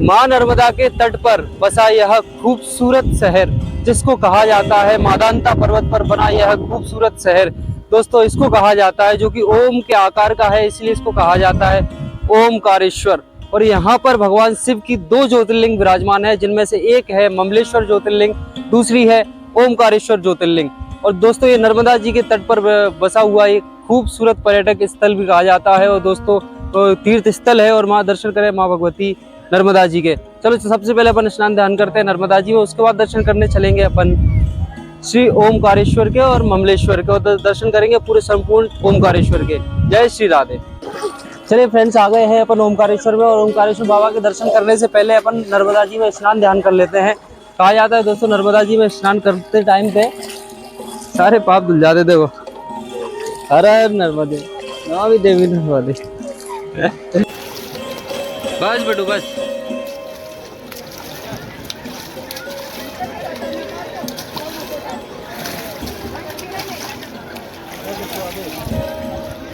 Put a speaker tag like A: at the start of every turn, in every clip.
A: मां नर्मदा के तट पर बसा यह खूबसूरत शहर, जिसको कहा जाता है मादांता पर्वत पर बना यह खूबसूरत शहर दोस्तों, इसको कहा जाता है, जो कि ओम के आकार का है, इसलिए इसको कहा जाता है ओमकारेश्वर। और यहाँ पर भगवान शिव की 2 ज्योतिर्लिंग विराजमान है, जिनमें से एक है ममलेश्वर ज्योतिर्लिंग, दूसरी है ओमकारेश्वर ज्योतिर्लिंग। और दोस्तों ये नर्मदा जी के तट पर बसा हुआ एक खूबसूरत पर्यटक स्थल भी कहा जाता है, और दोस्तों तीर्थ स्थल है। और माँ दर्शन करें माँ भगवती नर्मदा जी के। चलो सबसे पहले अपन स्नान ध्यान करते हैं नर्मदा जी में, उसके बाद दर्शन करने चलेंगे अपन श्री ओमकारेश्वर के और ममलेश्वर के, और दर्शन करेंगे पूरे संपूर्ण ओमकारेश्वर के। जय श्री राधे। चलिए फ्रेंड्स, आ गए हैं अपन ओमकारेश्वर में, और ओमकारेश्वर बाबा के दर्शन करने से पहले अपन नर्मदा जी में स्नान ध्यान कर लेते हैं। कहा जाता है दोस्तों नर्मदा जी में स्नान करते टाइम पे सारे पाप धुल जाते थे वो। हर हर नर्मदे, नमामि देवी नर्मदे। बस बेटू बस।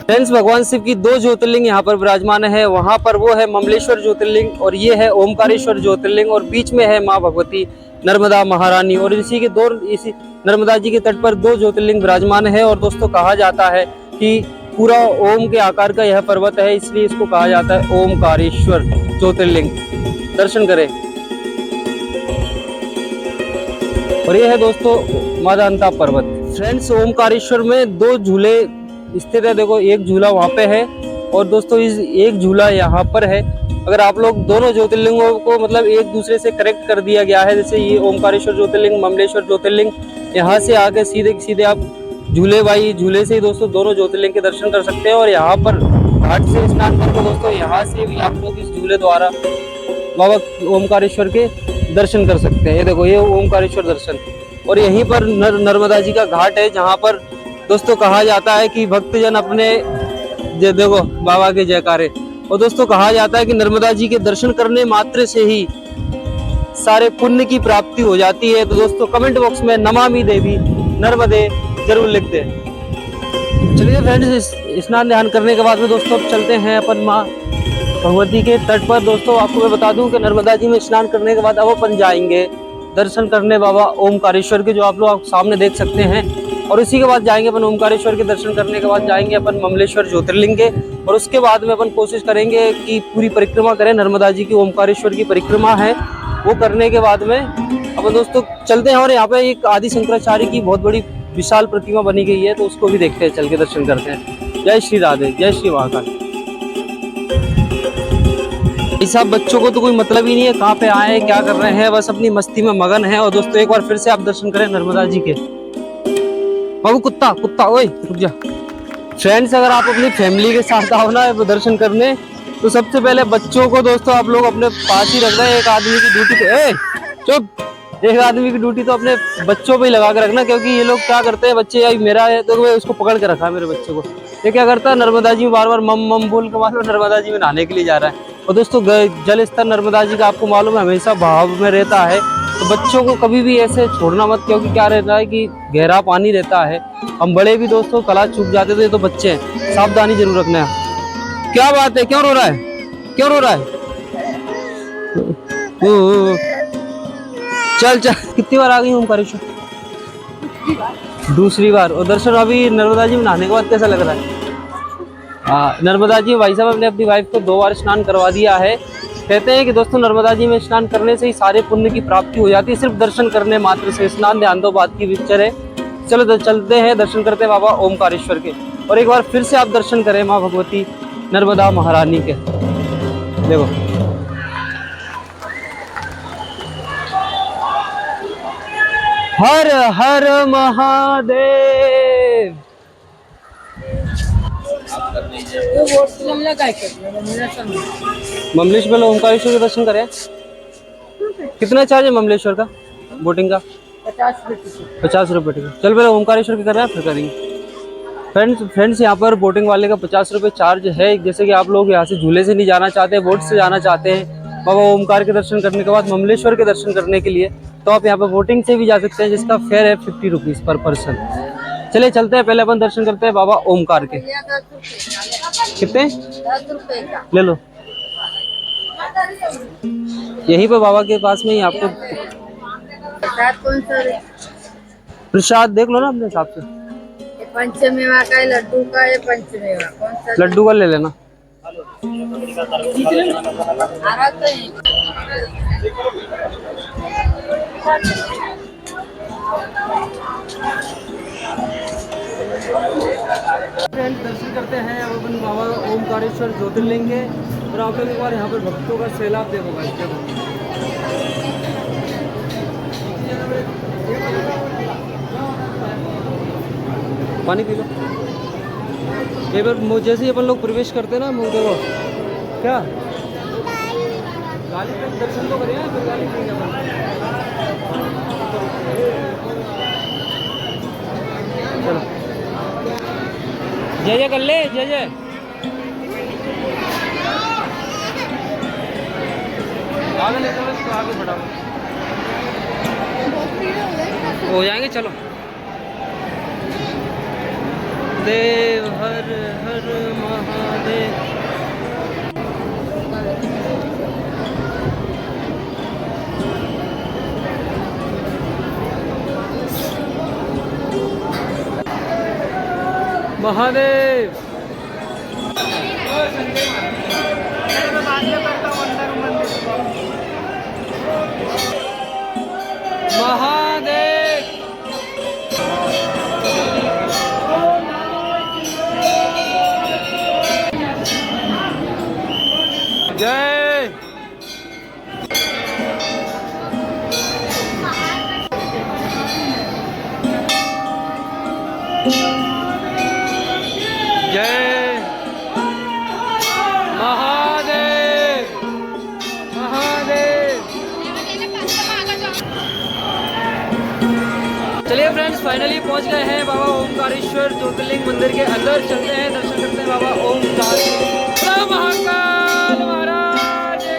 A: फ्रेंड्स, भगवान शिव की 2 ज्योतिर्लिंग यहाँ पर विराजमान है। वहाँ पर वो है ममलेश्वर ज्योतिर्लिंग और ये है ओमकारेश्वर ज्योतिर्लिंग, और बीच में है माँ भगवती नर्मदा महारानी। और इसी नर्मदा जी के तट पर 2 ज्योतिर्लिंग विराजमान है। और दोस्तों कहा जाता है कि पूरा ओम के आकार का यह पर्वत है, इसलिए इसको कहा जाता है ओमकारेश्वर ज्योतिर्लिंग। दर्शन करें। और ये है दोस्तों मादांता पर्वत। फ्रेंड्स, ओमकारेश्वर में 2 झूले स्थित है। देखो एक झूला वहाँ पे है, और दोस्तों इस एक झूला यहाँ पर है। अगर आप लोग दोनों ज्योतिर्लिंगों को मतलब एक दूसरे से करेक्ट कर दिया गया है, जैसे ये ओमकारेश्वर ज्योतिर्लिंग, ममलेश्वर ज्योतिर्लिंग, यहाँ से आके सीधे सीधे आप झूले से ही दोस्तों दोनों ज्योतिर्लिंग के दर्शन कर सकते हैं। और यहाँ पर घाट से स्नान करके दोस्तों यहाँ से भी आप लोग इस झूले द्वारा बाबा ओमकारेश्वर के दर्शन कर सकते हैं। ये देखो ये ओमकारेश्वर दर्शन। और यहीं पर नर्मदा जी का घाट है, जहाँ पर दोस्तों कहा जाता है कि भक्तजन अपने देखो बाबा के जयकारे। और दोस्तों कहा जाता है कि नर्मदा जी के दर्शन करने मात्र से ही सारे पुण्य की प्राप्ति हो जाती है। तो दोस्तों कमेंट बॉक्स में नमामि देवी नर्मदे जरूर लिख दें। चलिए फ्रेंड्स, स्नान ध्यान करने के बाद में दोस्तों अब चलते हैं अपन माँ भगवती के तट पर। दोस्तों आपको मैं बता दूं कि नर्मदा जी में स्नान करने के बाद अब अपन जाएंगे दर्शन करने बाबा ओमकारेश्वर के, जो आप लोग सामने देख सकते हैं। और इसी के बाद जाएंगे अपन ओमकारेश्वर के दर्शन करने के बाद जाएंगे अपन ममलेश्वर ज्योतिर्लिंग के। और उसके बाद में अपन कोशिश करेंगे कि पूरी परिक्रमा करें। नर्मदा जी की ओमकारेश्वर की परिक्रमा है, वो करने के बाद में अपन दोस्तों चलते हैं। और यहाँ पे एक आदि शंकराचार्य की बहुत बड़ी विशाल प्रतिमा बनी गई है, तो उसको भी देखते हैं, चल के दर्शन करते हैं। जय श्री राधे, जय श्री महाकाल। सब बच्चों को तो कोई मतलब ही नहीं है कहाँ पे आए क्या कर रहे हैं, बस अपनी मस्ती में मगन है। और दोस्तों एक बार फिर से आप दर्शन करें नर्मदा जी के। बाबू कुत्ता कुत्ता ओए रुक जा। फ्रेंड्स, अगर आप अपनी फैमिली के साथ आओ ना दर्शन करने, तो सबसे पहले बच्चों को दोस्तों आप लोग अपने पास ही रखना है। एक आदमी की ड्यूटी तो चुप, एक आदमी की ड्यूटी तो अपने बच्चों पे ही लगा के रखना, क्योंकि ये लोग क्या करते हैं, बच्चे यार मेरा है तो मैं उसको पकड़ के रखा है मेरे बच्चे को। ये क्या करता है, नर्मदा जी में बार बार मम मम बोल के मालूम नर्मदा जी में नहाने के लिए जा रहा है। और दोस्तों जल स्तर नर्मदा जी का आपको मालूम है हमेशा भाव में रहता है, तो बच्चों को कभी भी ऐसे छोड़ना मत, क्योंकि क्या रहता है कि गहरा पानी रहता है। हम बड़े भी दोस्तों कला चूक जाते थे, तो बच्चे हैं, सावधानी जरूर रखना है। क्या बात है, क्यों रो रहा है, क्यों रो रहा है? चल चल, कितनी बार आ गई ओमकारेश्वर? दूसरी बार। और दर्शन अभी नर्मदा जी में नहाने के बाद कैसा लग रहा है? नर्मदा जी भाई साहब हमने अपनी वाइफ को 2 बार स्नान करवा दिया है। कहते हैं कि दोस्तों नर्मदा जी में स्नान करने से ही सारे पुण्य की प्राप्ति हो जाती है, सिर्फ दर्शन करने मात्र से। स्नान ध्यान दो बात की पिक्चर है। चलो चलते हैं, दर्शन करते हैं बाबा ओमकारेश्वर के। और एक बार फिर से आप दर्शन करें माँ भगवती नर्मदा महारानी के। देखो हर हर महादेव। ममलेश्वर ओमकारेश्वर के दर्शन करें। कितना चार्ज है ममलेश्वर का बोटिंग का? 50 रुपये टिकट। चल पहले ओमकारेश्वर के कर रहे हैं फिर करेंगे। फ्रेंड्स यहाँ पर बोटिंग वाले का 50 रुपये चार्ज है। जैसे कि आप लोग यहाँ से झूले से नहीं जाना चाहते, बोट से जाना चाहते हैं बाबा ओमकार के दर्शन करने के बाद ममलेश्वर के दर्शन करने के लिए, तो आप यहाँ पर बोटिंग से भी जा सकते हैं, जिसका फेयर है 50 रुपीज़ पर पर्सन। चलिए चलते हैं, पहले अपन दर्शन करते हैं बाबा ओमकार के। कितने? 10 रुपये का ले लो। यहीं पे बाबा के पास में ही आपको प्रसाद देख लो ना अपने हिसाब से।
B: पंचमेवा का है, लड्डू का है, पंचमेवा कौन सा?
A: लड्डू का ले लेना। फ्रेंड्स दर्शन करते हैं अब अपन बाबा ओमकारेश्वर ज्योतिर्लिंग के, और आप लोग एक बार यहाँ पर भक्तों का सैलाब देखो भाई। पानी पी लो। एक बार जैसे ही अपन लोग प्रवेश करते हैं ना मुँह देखो क्या गाली पे दर्शन तो करें फिर गाली देंगे अपन। चलो जय जय कर ले, जय जय। आगे ले चलो इसको, आगे बढ़ाओ, हो जाएंगे। चलो देव हर हर महादेव। महादेव महादेव जय। जय महादेव महादेव। चलिए फ्रेंड्स फाइनली पहुंच गए हैं बाबा ओमकारेश्वर ज्योतिर्लिंग मंदिर के अंदर। चलते हैं दर्शन करते हैं बाबा ओमकारेश्वर महाकाल महाराज की।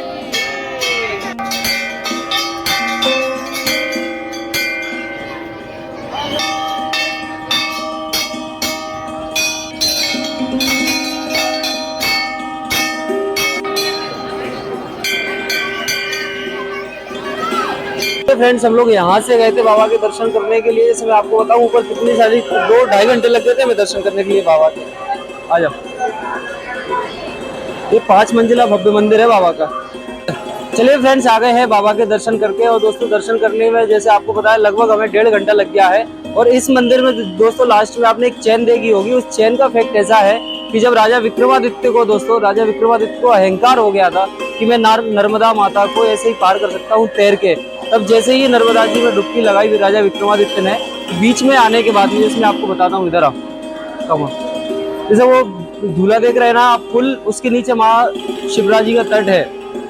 A: फ्रेंड्स हम लोग यहाँ से गए थे बाबा के दर्शन करने के लिए। जैसे मैं आपको बताऊं ऊपर कितनी सारी 2-2.5 घंटे लग गए थे हमें दर्शन करने के लिए बाबा के। आ जाओ, ये 5 मंजिला भव्य मंदिर है बाबा का। चलिए फ्रेंड्स आ गए हैं बाबा के दर्शन करके। और दोस्तों दर्शन करने में जैसे आपको बताया लगभग हमें 1.5 घंटा लग गया है। और इस मंदिर में दोस्तों लास्ट में आपने एक चैन देखी होगी, उस चैन का फैक्ट ऐसा है कि जब राजा विक्रमादित्य को अहंकार हो गया था कि मैं नर्मदा माता को ऐसे ही पार कर सकता हूँ तैर के, तब जैसे ही नर्मदा जी में डुबकी लगाई राजा विक्रमादित्य ने, बीच में आने के बाद में इसमें आपको बताता हूँ, इधर आओ कम, जैसे वो झूला देख रहे हैं ना आप पुल, उसके नीचे माँ शिवराज का तट है।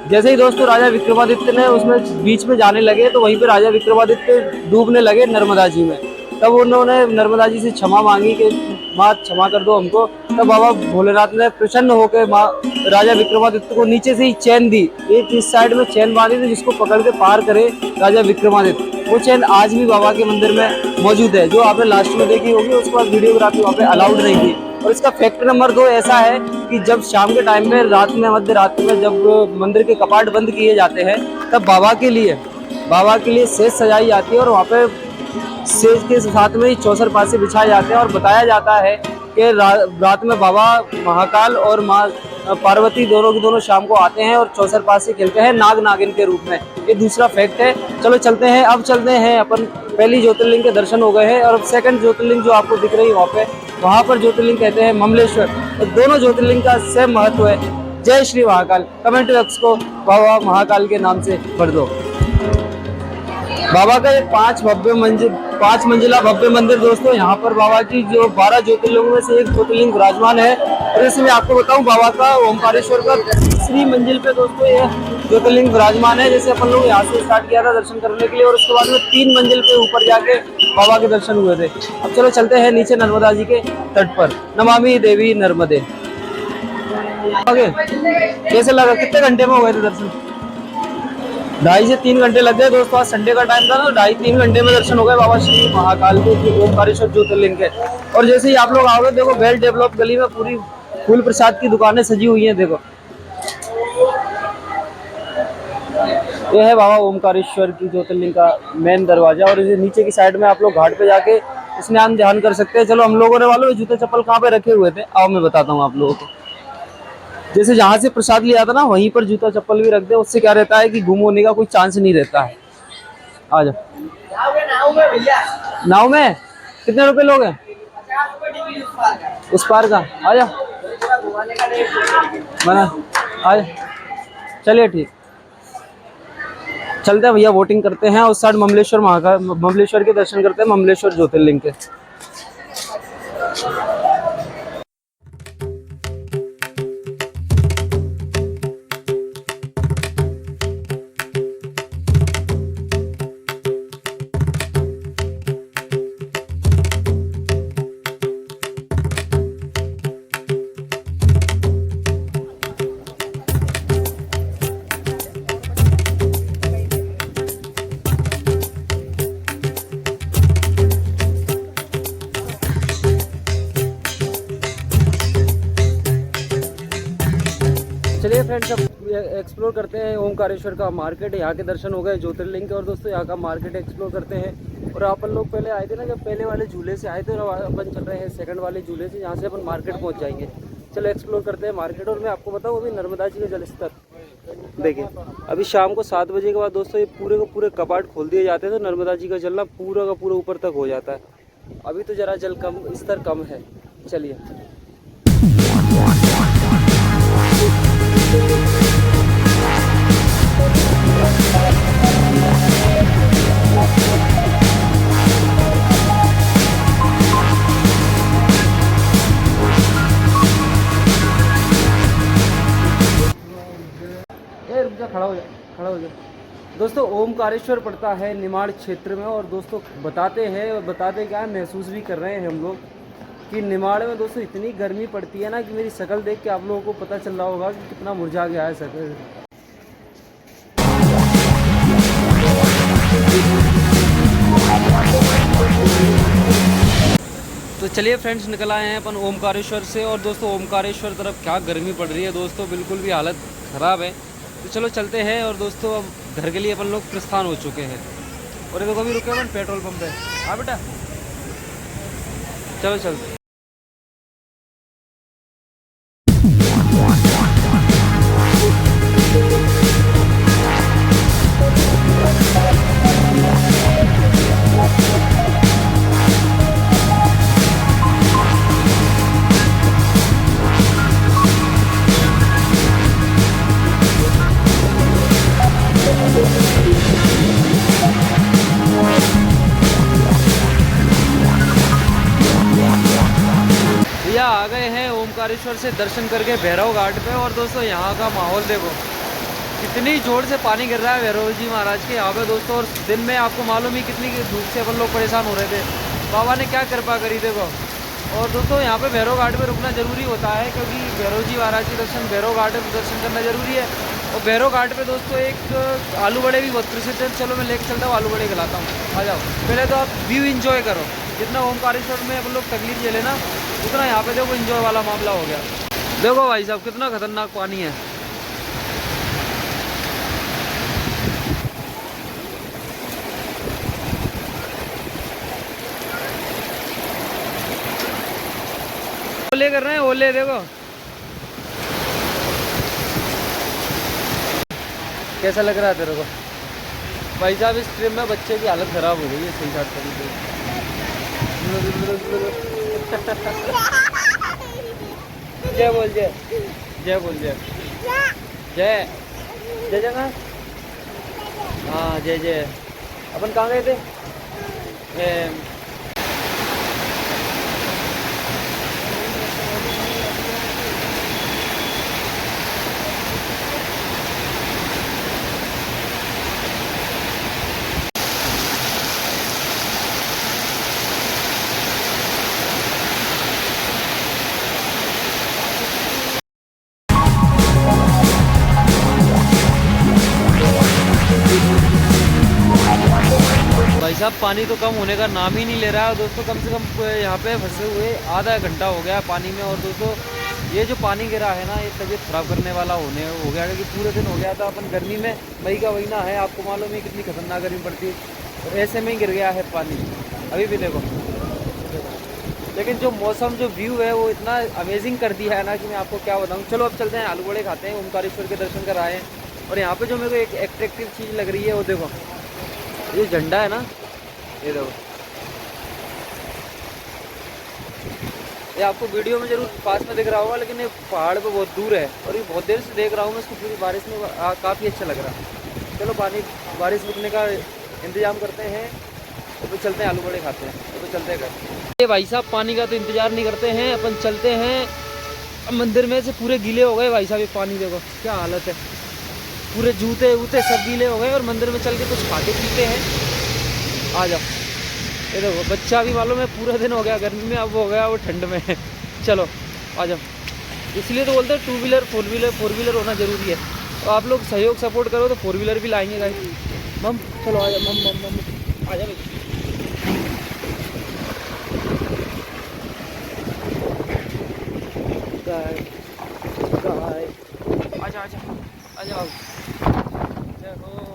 A: जैसे ही दोस्तों राजा विक्रमादित्य ने उसमें बीच में जाने लगे तो वहीं पे राजा विक्रमादित्य डूबने लगे नर्मदा जी में। तब उन्होंने नर्मदा जी से क्षमा मांगी कि माँ क्षमा कर दो हमको। तब बाबा भोलेनाथ ने प्रसन्न होकर माँ राजा विक्रमादित्य को नीचे से ही चैन दी, एक इस साइड में चैन बांधी थी जिसको पकड़ के पार करे राजा विक्रमादित्य। वो चैन आज भी बाबा के मंदिर में मौजूद है, जो आपने लास्ट में देखी होगी। उसके बाद वीडियोग्राफी वहाँ पे अलाउड नहीं थी। और इसका फैक्ट नंबर 2 ऐसा है कि जब शाम के टाइम में रात में मध्य रात्रि में जब मंदिर के कपाट बंद किए जाते हैं तब बाबा के लिए सेज सजाई जाती है। और वहाँ पे सेज के साथ में ही 64 पासे बिछाए जाते हैं। और बताया जाता है कि रात में बाबा महाकाल और माँ पार्वती दोनों शाम को आते हैं और 64 पासे खेलते हैं नाग नागिन के रूप में। ये दूसरा फैक्ट है। चलो चलते हैं, अब चलते हैं अपन। पहली ज्योतिर्लिंग के दर्शन हो गए हैं और अब सेकंड ज्योतिर्लिंग जो आपको दिख रही है वहाँ पर ज्योतिर्लिंग कहते हैं ममलेश्वर। और दोनों ज्योतिर्लिंग का सेम महत्व है। जय श्री महाकाल। कमेंट बॉक्स को बाबा महाकाल के नाम से भर दो। बाबा का ये 5 मंजिला भव्य मंदिर दोस्तों, यहाँ पर बाबा की जो 12 ज्योतिर्लिंगों में से एक ज्योतिर्लिंग विराजमान है। और इसमें आपको बताऊं बाबा का ओमकारेश्वर का 3री मंजिल पे दोस्तों ये ज्योतिर्लिंग विराजमान है। जैसे अपन लोग यहाँ से स्टार्ट किया था दर्शन करने के लिए और उसके बाद में 3 मंजिल पे ऊपर जाके बाबा के दर्शन हुए थे। अब चलो चलते हैं नीचे नर्मदा जी के तट पर। नमामि देवी नर्मदे। आगे कैसे लगा, कितने घंटे में हो गए थे दर्शन? 2.5 से 3 घंटे लग गए दोस्तों। आज संडे का टाइम था ना, 2.5-3 घंटे में दर्शन हो गए बाबा श्री महाकाल के ओमकारेश्वर ज्योतिर्लिंग के। और जैसे ही आप लोग आओगे देखो वेल डेवलप गली में पूरी फूल प्रसाद की दुकानें सजी हुई हैं। देखो ये है बाबा ओमकारेश्वर की ज्योतिर्लिंग का मेन दरवाजा। और इसे नीचे की साइड में आप लोग घाट पे जाके स्नान ध्यान कर सकते हैं। चलो हम लोगों ने वालों जूते चप्पल कहाँ पे रखे हुए थे, आओ मैं बताता हूँ आप लोगों को। जैसे जहाँ से प्रसाद लिया था ना वहीं पर जूता चप्पल भी रख दे, उससे क्या रहता है कि गुम होने का कोई चांस नहीं रहता है। आ जाओ। नाव में कितने रुपए लोग हैं? उस पार का आ जाओ मना आ जाओ। चलिए ठीक, चलते हैं भैया, वोटिंग करते हैं उस साइड ममलेश्वर महाकाल, ममलेश्वर के दर्शन करते हैं, ममलेश्वर ज्योतिर्लिंग के। चलिए फ्रेंड्स, अब एक्सप्लोर करते हैं ओमकारेश्वर का मार्केट। यहाँ के दर्शन हो गए ज्योतिर्लिंग के, और दोस्तों यहाँ का मार्केट एक्सप्लोर करते हैं। और अपन लोग पहले आए थे ना, जब पहले वाले झूले से आए थे, और अपन चल रहे हैं सेकंड वाले झूले से, यहाँ से अपन मार्केट पहुँच जाएंगे। चलो एक्सप्लोर करते हैं मार्केट। और मैं आपको बताऊँ अभी नर्मदा जी का जलस्तर देखिए, अभी शाम को 7 बजे के बाद दोस्तों ये पूरे के पूरे कपाट खोल दिए जाते हैं, तो नर्मदा जी का जल ना पूरा का पूरा ऊपर तक हो जाता है। अभी तो ज़रा जल कम, स्तर कम है। चलिए रुक जा, खड़ा हो जा, खड़ा हो जा। दोस्तों ओमकारेश्वर पड़ता है निमाड़ क्षेत्र में। और दोस्तों बताते हैं, और बताते क्या है, महसूस भी कर रहे हैं हम लोग कि निमाड़ में दोस्तों इतनी गर्मी पड़ती है ना कि मेरी शक्ल देख के आप लोगों को पता चल रहा होगा कि कितना मुरझा गया है शक्ल। तो चलिए फ्रेंड्स, निकल आए हैं अपन ओमकारेश्वर से। और दोस्तों ओमकारेश्वर तरफ क्या गर्मी पड़ रही है दोस्तों, बिल्कुल भी हालत ख़राब है। तो चलो चलते हैं। और दोस्तों अब घर के लिए अपन लोग प्रस्थान हो चुके हैं। और ये देखो अभी रुके अपन पेट्रोल पंप पे। हाँ बेटा, चलो चलते। भैया आ गए हैं ओमकारेश्वर से दर्शन करके भैरव घाट पे। और दोस्तों यहाँ का माहौल देखो, कितनी जोर से पानी गिर रहा है भैरव जी महाराज के यहाँ पे दोस्तों। और दिन में आपको मालूम ही कितनी धूप से अपन लोग परेशान हो रहे थे, बाबा ने क्या कृपा करी देखो। और दोस्तों यहाँ पे भैरव घाट पे रुकना जरूरी होता है, क्योंकि भैरव जी महाराज के दर्शन भैरव घाट पे दर्शन करना जरूरी है। और भैरव घाट पे दोस्तों एक आलू बड़े भी बहुत प्रसिद्ध है। चलो मैं लेके चलता हूँ, आलू बड़े खिलाता हूँ, आ जाओ। पहले तो आप व्यू इंजॉय करो। जितना ओमकारेश्वर में अपन लोग तकलीफ झेले ना, उतना यहाँ पे देखो इंजॉय वाला मामला हो गया। देखो भाई साहब कितना खतरनाक पानी है। ओले कर रहे हैं, ओले देखो कैसा लग रहा है तेरे को। भाई साहब इस ट्रेन में बच्चे की हालत खराब हो गई है सही साथ तरीके से। जय बोल जय, जय बोल जय, जय जय जगह। हाँ जय जय। अपन कहाँ गए थे? भाई साहब पानी तो कम होने का नाम ही नहीं ले रहा है दोस्तों। कम से कम यहाँ पे फंसे हुए आधा घंटा हो गया पानी में। और दोस्तों ये जो पानी गिरा है ना, ये तबीयत ख़राब करने वाला हो गया, क्योंकि पूरे दिन हो गया था अपन गर्मी में। मई का महीना है, आपको मालूम है कितनी खतरनाक गर्मी पड़ती है, और ऐसे में ही गिर गया है पानी अभी भी देखो। लेकिन जो मौसम, जो व्यू है वो इतना अमेजिंग कर दिया है ना कि मैं आपको क्या बताऊँ। चलो अब चलते हैं, आलू बड़े खाते हैं, ओमकारेश्वर के दर्शन कर आए हैं। और यहाँ पे जो मेरे को एक एट्रैक्टिव चीज़ लग रही है वो देखो, ये झंडा है ना, ये देखो, ये आपको वीडियो में जरूर पास में दिख रहा होगा, लेकिन ये पहाड़ पे बहुत दूर है, और ये बहुत देर से देख रहा हूँ मैं इसको, पूरी बारिश में काफ़ी अच्छा लग रहा है। चलो बारिश रुकने का इंतज़ाम करते हैं, तो फिर चलते हैं, आलू बड़े खाते हैं, तो चलते हैं घर। ये भाई साहब पानी का तो इंतज़ार नहीं करते हैं, अपन चलते हैं। अब मंदिर में से पूरे गीले हो गए भाई साहब, ये पानी देखो क्या हालत है, पूरे जूते वूते सब गीले हो गए, और मंदिर में चल के कुछ खाते पीते हैं। आ जाओ, ये देखो बच्चा भी मालूम है, पूरा दिन हो गया गर्मी में, अब हो गया वो ठंड में। चलो आ जाओ, इसलिए तो बोलते हैं 2 व्हीलर 4 व्हीलर होना ज़रूरी है। तो आप लोग सहयोग सपोर्ट करो तो 4 व्हीलर भी लाएंगे गाइस। मम चलो आ जाओ, मम आ जाओ, गाय गाय, आजा आजा आजा, देखो